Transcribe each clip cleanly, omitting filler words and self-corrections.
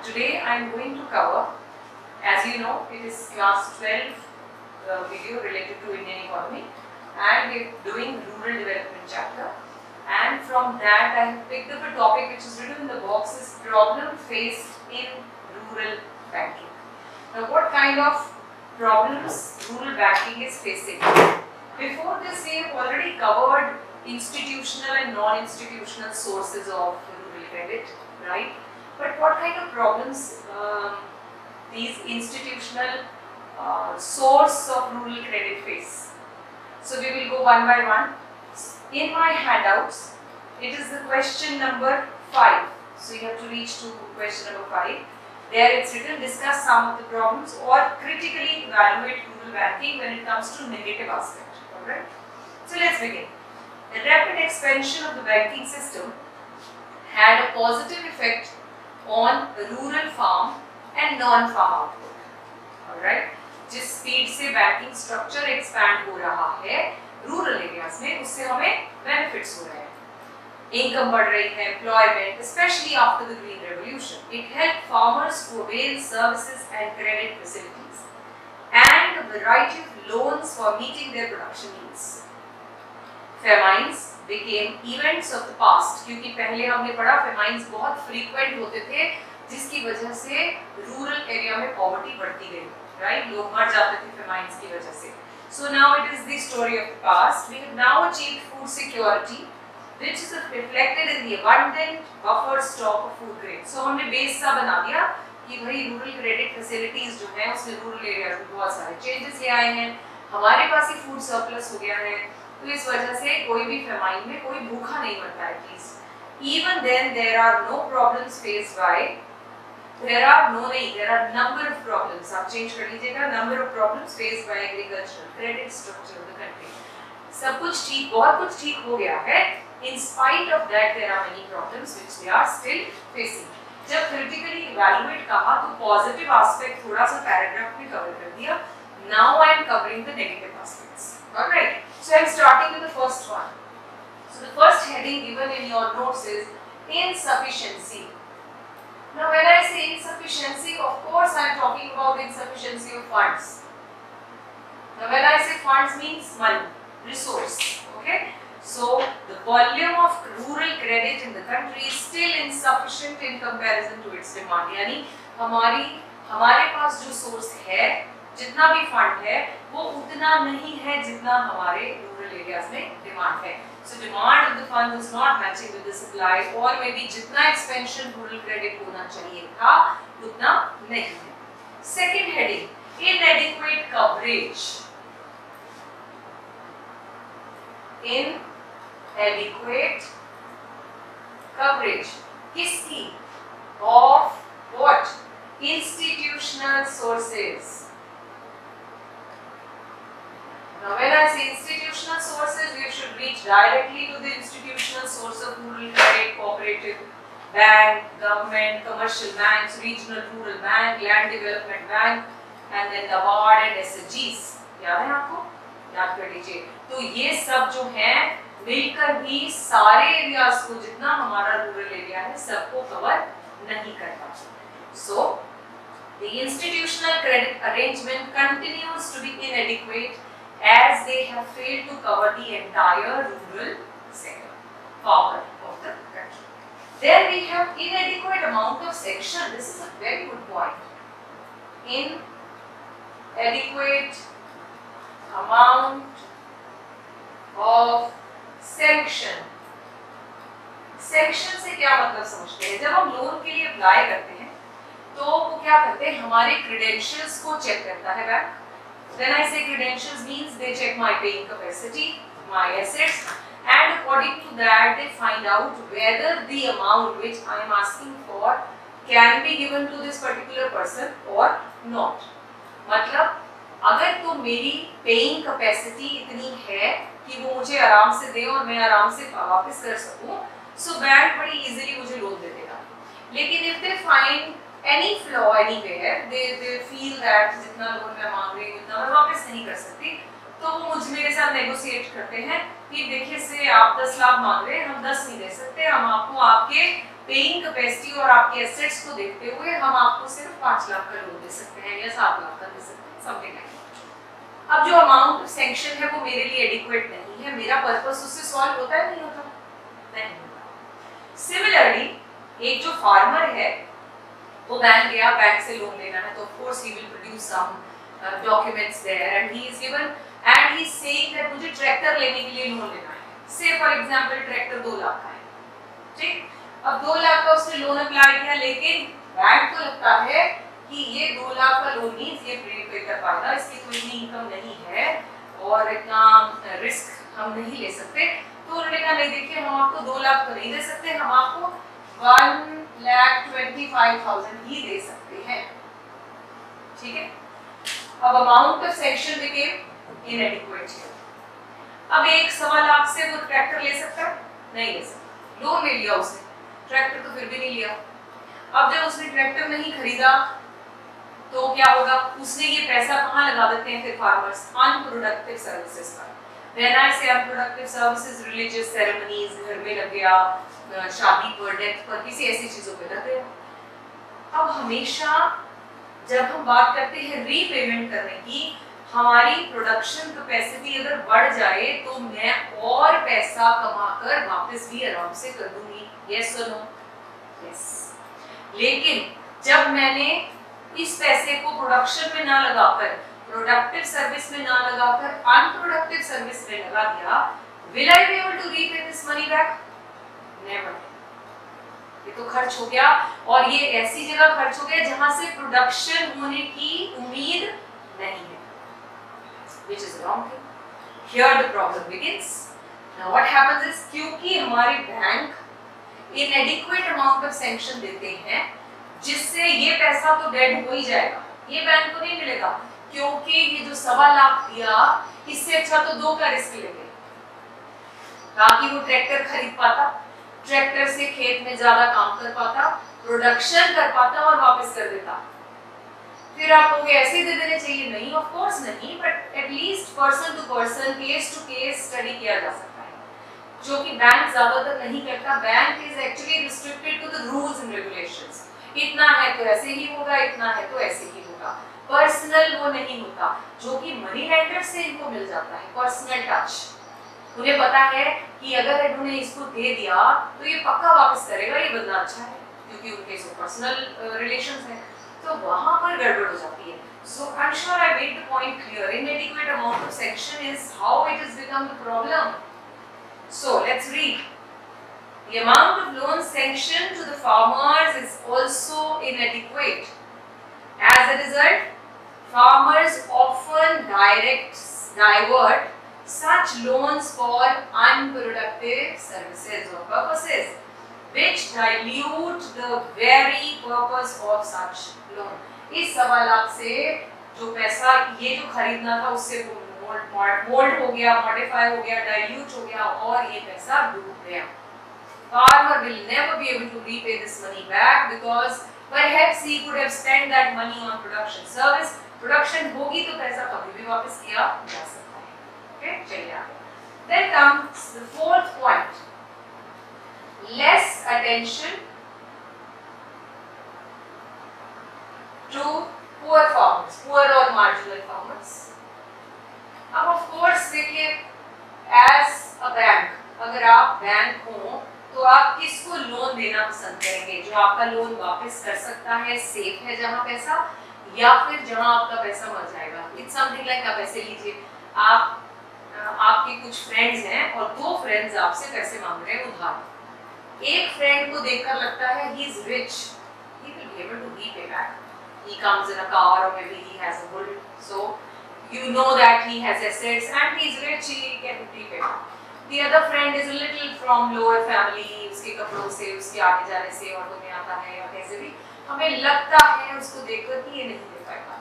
Today I am going to cover, as you know, it is class 12 video related to Indian economy, and we are doing rural development chapter. And from that I have picked up a topic which is written in the box is problem faced in rural banking. Now what kind of problems rural banking is facing? Before this we have already covered institutional and non-institutional sources of rural credit, right? But what kind of problems these institutional source of rural credit face? So we will go one by one. In my handouts, it is the question number 5. So you have to reach to question number 5. There it's written, discuss some of the problems or critically evaluate rural banking when it comes to negative aspect. Alright. So let's begin. The rapid expansion of the banking system had a positive effect on rural farm and non-farm output. Alright. जिस speed से banking structure expand हो रहा है rural areas में, उससे हमें benefits हो रहे हैं. इनकम बढ़ रही है, employment, specially after the green revolution. It help farmers to avail services and credit facilities and a variety of loans for meeting their production needs. Famines became events of the past, क्योंकि पहले हमने पढ़ा फेमाइन्स बहुत frequent होते थे जिसकी वजह से रूरल एरिया में पॉवर्टी बढ़ती गई, राइट? लोग मर जाते थे फेमाइन्स की वजह से. So now it is the story of the past. We have now achieved food security, which is reflected in the abundant buffer stock of food grains. So हमने बेस सा बना दिया कि भाई रूरल क्रेडिट फैसिलिटीज जो है उसमें rural area में बहुत सारे चेंजेस ले आए हैं, हमारे पास ही फूड सरप्लस हो गया है, तो इस वजह से कोई भी फेमाइन में कोई भूखा नहीं मरता है please. Even then there are no problems faced by there are number of problems. आप चेंज कर लीजिएगा, number of problems faced by agricultural credit structure of the country. सब कुछ ठीक, बहुत कुछ ठीक हो गया है. In spite of that there are many problems which they are still facing. जब critically evaluate कहा तो positive aspect थोड़ा सा पैराग्राफ में कवर कर दिया. Now I am covering the negative aspects. All right. So I am starting with the first one. So the first heading given in your notes is insufficiency. Now when I say insufficiency, of course I am talking about insufficiency of funds. Now when I say funds means money, resource. Okay. So the volume of rural credit in the country is still insufficient in comparison to its demand. यानी हमारे पास जो source है, जितना भी fund है वो उतना नहीं है जितना हमारे रूरल एरियाज में डिमांड है. So demand of the fund is not matching with the supply, और मे बी जितना एक्सपेंशन रूरल क्रेडिट होना चाहिए था उतना नहीं है. Second heading, inadequate coverage. Inadequate coverage किसकी? Of what? Institutional sources. Now when I say institutional sources, you should reach directly to the institutional source of rural credit, cooperative bank, government, commercial banks, regional rural bank, land development bank, and then the NABARD and SHGs. याद है आपको? याद कर लीजिए. तो ये सब जो हैं मिलकर भी सारे एरियाज को, जितना हमारा रूरल एरिया है, सबको कवर नहीं करता. So the institutional credit arrangement continues to be inadequate as they have failed to cover the entire rural sector, power of the country. Then we have inadequate amount of section. This is a very good point. Inadequate amount of section. Section से क्या मतलब समझते हैं? जब हम loan के लिए apply करते हैं तो वो क्या करते हैं, हमारे क्रेडेंशियल्स को चेक करता है bank. When I say credentials means they check my paying capacity, my assets, and according to that they find out whether the amount which I am asking for can be given to this particular person or not. मतलब अगर तो मेरी paying capacity इतनी है कि वो मुझे आराम से दे और मैं आराम से वापस कर सकूं, so बैंक बड़ी easily मुझे लोन दे देगा. लेकिन if they find any flaw anywhere, they feel that जितना लोन मैं मांग रही हूँ उतना मैं वापस नहीं कर सकती, तो वो मेरे साथ नेगोशिएट करते हैं कि देखिए से आप 10 लाख मांग रहे हैं, हम 10 नहीं दे सकते, हम आपको आपके पेइंग कैपेसिटी और आपके एसेट्स को देखते हुए हम आपको सिर्फ 5 लाख का लोन दे सकते हैं या 7 लाख का दे सकते हैं, समथिंग लाइक। अब जो अमाउंट ऑफ सैंक्शन है वो मेरे लिए एडिक्वेट नहीं है, मेरा पर्पस उससे सॉल्व होता है नहीं होता? नहीं होता। सिमिलरली एक जो फार्मर है वो बैंक गया, बैंक से लोन लेना है, तो of course he will produce some documents there and he is given and he is saying that मुझे ट्रैक्टर लेने के लिए लोन लेना है। से फॉर एग्जांपल ट्रैक्टर 2 लाख का है, ठीक? अब 2 लाख का उसने लोन अप्लाई किया, लेकिन बैंक को लगता है कि ये 2 लाख का लोन मींस ये पे कर पाएगा, इसकी कोई इतनी इनकम नहीं है और इतना रिस्क हम नहीं ले सकते। तो उन्होंने कहा नहीं देखिए हम आपको 2 लाख तो नहीं दे सकते, हम आपको 1,25,000 ही दे सकते हैं, ठीक है? अब अमाउंट ऑफ सैंक्शन बिकेम इनएडिक्वेट। अब 1.25 लाख से वो ट्रैक्टर ले सकता है? नहीं ले सकता। लोन ले लिया उसने, ट्रैक्टर तो फिर भी नहीं लिया। अब जब उसने ट्रैक्टर नहीं खरीदा तो क्या होगा? उसने ये पैसा कहाँ लगा देते हैं फिर फार्मर्स? अनप्रोडक्टिव सर्विसेज पर। When I say unproductive services, religious ceremonies, घर में लग गया, शादी पर, डेथ पर, किसी ऐसी चीजों पे लग गया। अब हमेशा जब हम बात करते हैं रीपेमेंट करने की, हमारी प्रोडक्शन कैपेसिटी अगर बढ़ जाए तो मैं और पैसा कमाकर वापस भी आराम से कर दूंगी, यस और नो? यस। लेकिन जब मैंने इस पैसे को प्रोडक्शन में ना लगाकर, प्रोडक्टिव सर्विस में ना लगाकर अनप्रोडक्टिव सर्विस में लगा दिया, will I be able to repay this money back? Never. ये तो खर्च हो गया और ये ऐसी जगह खर्च हो गया जहां से प्रोडक्शन होने की उम्मीद नहीं है, which is wrong thing. Here the problem begins. Now what happens is, क्योंकि हमारे bank inadequate amount of sanction देते हैं, जिससे ये पैसा तो डेड हो ही जाएगा, ये बैंक को नहीं मिलेगा, क्योंकि ये जो 1.25 लाख दिया इससे अच्छा तो 2 का रिस्क लेंगे ताकि वो ट्रैक्टर खरीद पाता, ट्रैक्टर से खेत में ज्यादा काम कर पाता, प्रोडक्शन कर पाता और वापस कर देता। फिर आप लोग ऐसे ही दे देने चाहिए? नहीं, ऑफ कोर्स नहीं, but at least person to person, case to case study किया जा सकता है, जो कि बैंक ज्यादातर नहीं करता। Bank is actually restricted to the rules and regulations. इतना है तो ऐसे ही होगा, इतना है तो ऐसे ही होगा, पर्सनल वो नहीं होता, जो कि मनी लेंडर से इनको मिल जाता है पर्सनल टच। उन्हें पता है कि अगर इन्होंने इसको दे दिया तो ये पक्का वापस करेगा, ये बंदा अच्छा है, क्योंकि उनके सो पर्सनल रिलेशंस हैं, तो वहां पर गड़बड़ हो जाती है। So I'm sure I made the point clear. Inadequate amount of sanction is how it has become the problem. So let's read. The amount of loan sanctioned to the farmers is also inadequate. As a result, farmers often divert such loans for unproductive services or purposes, which dilute the very purpose of such loan. इस 1.25 लाख से जो पैसा ये जो खरीदना था उससे mould हो गया, मॉडिफाई हो गया, डाइल्यूट हो गया और ये पैसा डूब गया। Farmer will never be able to repay this money back because perhaps he could have spent that money on production service. Production होगी तो पैसा कभी भी वापस किया जा सकता है। Okay, चलिए आगे। Then comes the 4th point. Less attention to poor farmers, poor or marginal farmers. अब of course देखिए, as a bank, अगर आप बैंक हो तो आप किसको लोन देना पसंद करेंगे? जो आपका लोन वापस कर सकता है, सेफ है जहां पैसा, या फिर जहां आपका पैसा मर जाएगा? इट्स समथिंग लाइक आप ऐसे लीजिए, आपके कुछ फ्रेंड्स हैं और 2 फ्रेंड्स आपसे पैसे मांग रहे हैं उधार। एक फ्रेंड को देखकर लगता है he is rich, he will be able to repay back, he comes in a car or maybe he has a bull, so you know that he has assets and he is rich, he can repay back. The other friend is a little from lower family, उसके कपड़ों से, उसके आने जाने से auto में आता है या कैसे भी हमें लगता है उसको देखकर कि ये नहीं दे पाएगा।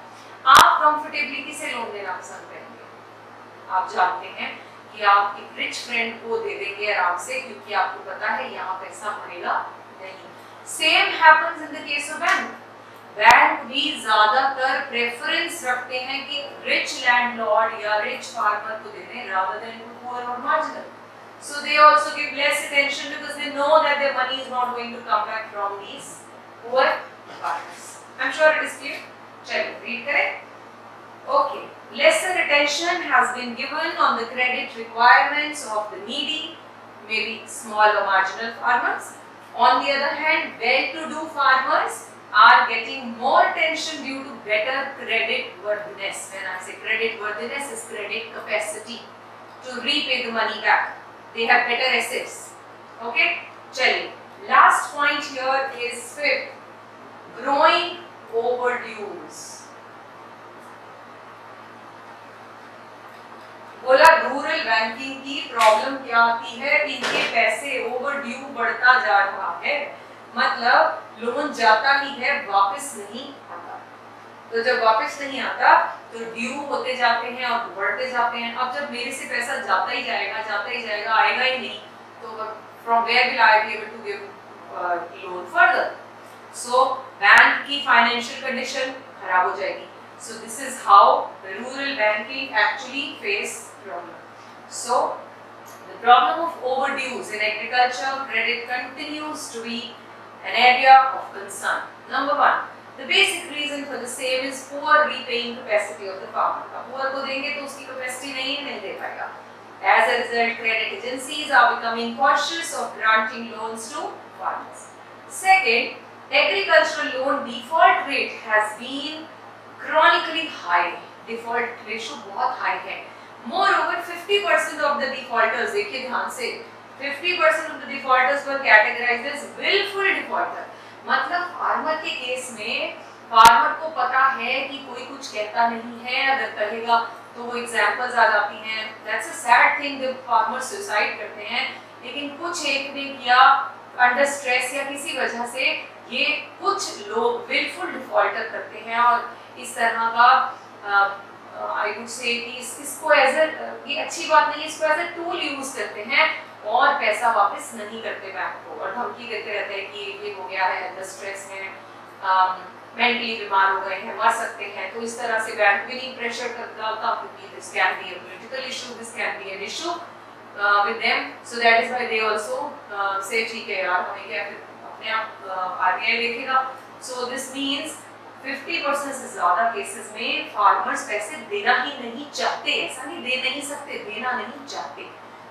आप कंफर्टेबली किसे लोन देना पसंद करेंगे? आप जानते हैं कि आप एक रिच फ्रेंड को दे देंगे आराम से, क्योंकि आपको पता है यहाँ पैसा मरेगा नहीं। Same happens in the case of bank. Bank भी ज्यादातर प्रेफरेंस रखते हैं कि रिच लैंडलॉर्ड या रिच फार्मर को दे दें rather than to poor or marginal. So they also give less attention because they know that their money is not going to come back from these poor farmers. I'm sure it is clear. Chalo, read correct. Okay. Lesser attention has been given on the credit requirements of the needy, maybe small or marginal farmers. On the other hand, well-to-do farmers are getting more attention due to better credit worthiness. When I say credit worthiness, is credit capacity to repay the money back. They have better assets. Okay, chaliye. Last point here is fifth, growing overdues. बोला rural banking की problem क्या आती है, इनके पैसे overdue बढ़ता जा रहा है, मतलब लोन जाता ही है, वापस नहीं आता। तो जब वापस नहीं आता तो ड्यू होते जाते हैं और बढ़ते जाते हैं। अब जब मेरे से पैसा जाता ही जाएगा, आएगा ही नहीं, तो from where will I be able to give loan further? So bank की फाइनेंशियल कंडीशन खराब हो जाएगी। So this is how the rural banking actually face problem. So the problem of overdues in agriculture credit continues to be an area of concern. Number one, the basic reason for the same is poor repaying capacity of the farmer. अब poor को देंगे तो उसकी capacity नहीं दे पाएगा. As a result, credit agencies are becoming cautious of granting loans to farmers. Second, agricultural loan default rate has been chronically high. Default ratio बहुत high है. Moreover, 50% of the defaulters, देखिए ध्यान से, 50% of the defaulters were categorized as willful defaulter. मतलब farmer के case में farmer को पता है कि कोई कुछ कहता नहीं है, अगर कहेगा तो वो एग्जाम्पल्स आ जाती हैं. That's a sad thing जब फार्मर सुसाइड करते हैं, लेकिन कुछ एक ने किया अंडर स्ट्रेस या किसी वजह से, ये कुछ लोग विलफुल डिफॉल्टर करते हैं और इस तरह का आई वुड से कि इसको एज ये अच्छी बात नहीं है, इसको एज ए टूल यूज करते हैं और पैसा वापस नहीं करते बैंक को और धमकी देते रहते हैं कि ये हो गया है, अंडर स्ट्रेस में, मेंटली बीमार हो गए हैं, मर सकते हैं. तो इस तरह से बैंक भी नहीं प्रेशर करता था क्योंकि this can be a political issue, this can be an issue with them. So that is why they also say ठीक है यार, हमें क्या अपने आप आरबीआई देखेगा. सो दिस मींस 50% से ज्यादा केसेस में फार्मर्स पैसे देना ही नहीं चाहते. ऐसा नहीं दे नहीं सकते, देना नहीं चाहते.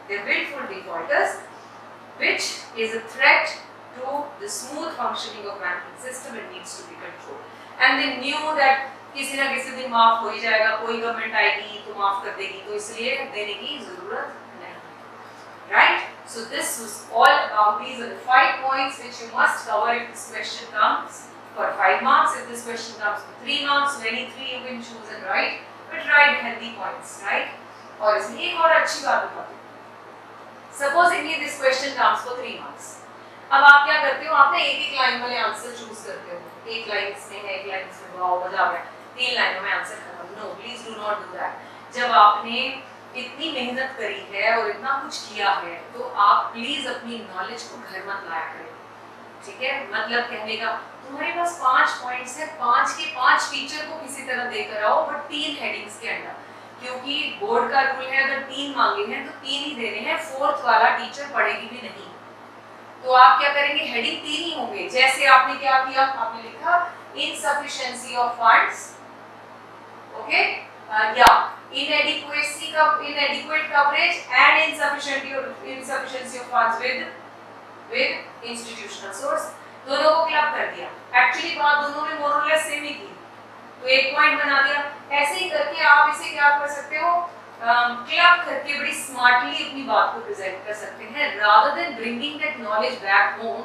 They are willful defaulters, which is a threat to the smooth functioning of banking system. It needs to be controlled. And they knew that किसी ना किसी दिन माफ हो ही जाएगा, कोई गवर्नमेंट आएगी तो माफ कर देगी, तो इसलिए देने की जरूरत नहीं. Right? So this was all about. These are the 5 points which you must cover if this question comes for 5 marks. If this question comes for 3 marks, so any 3 you can choose and write, but write healthy points, right? और इसमें एक और अच्छी बात बताती हूँ. Supposingly this question comes for 3 marks. अब आप क्या करते हो, आप ना एक लाइन वाले आंसर चूज करते हो. एक लाइन इसमें है, एक लाइन इसमें, वाओ मजा आ गया, 3 लाइनों में आंसर खत्म. No, please do not do that. जब आपने इतनी मेहनत करी है और इतना कुछ किया है, तो आप प्लीज अपनी नॉलेज को घर मत लाया करें. ठीक है, मतलब कहने का तुम्हारे पास 5 पॉइंट्स है, 5 के 5 टीचर को किसी तरह देकर आओ, बट 3 हेडिंग्स के अंदर, क्योंकि बोर्ड का रूल है अगर 3 मांगे हैं तो 3 ही देने हैं, 4th वाला टीचर पढ़ेगी भी नहीं. तो आप क्या करेंगे, हेडिंग 3 ही होंगे. जैसे आपने क्या किया, आपने लिखा इनसफिशिएंसी ऑफ फंड्स, ओके, या inadequate coverage and insufficiency of funds with institutional source. दोनों को क्लब कर दिया. एक्चुअली बात दोनों ने मोर और लेस सेम ही की, तो एक पॉइंट बना दिया. ऐसे ही करके आप इसे क्या कर सकते हो, क्लब करके बड़ी स्मार्टली अपनी बात को प्रेजेंट कर सकते हैं. Rather than bringing that knowledge back home,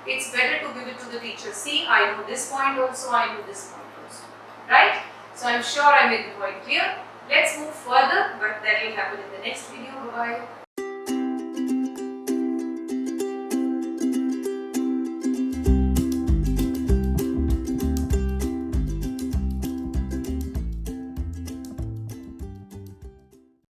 it's better to give it to the teacher. See, I know this point also, I know this point also, right? So I'm sure I made the point clear. Let's move further, but that will happen in the next video. Bye bye.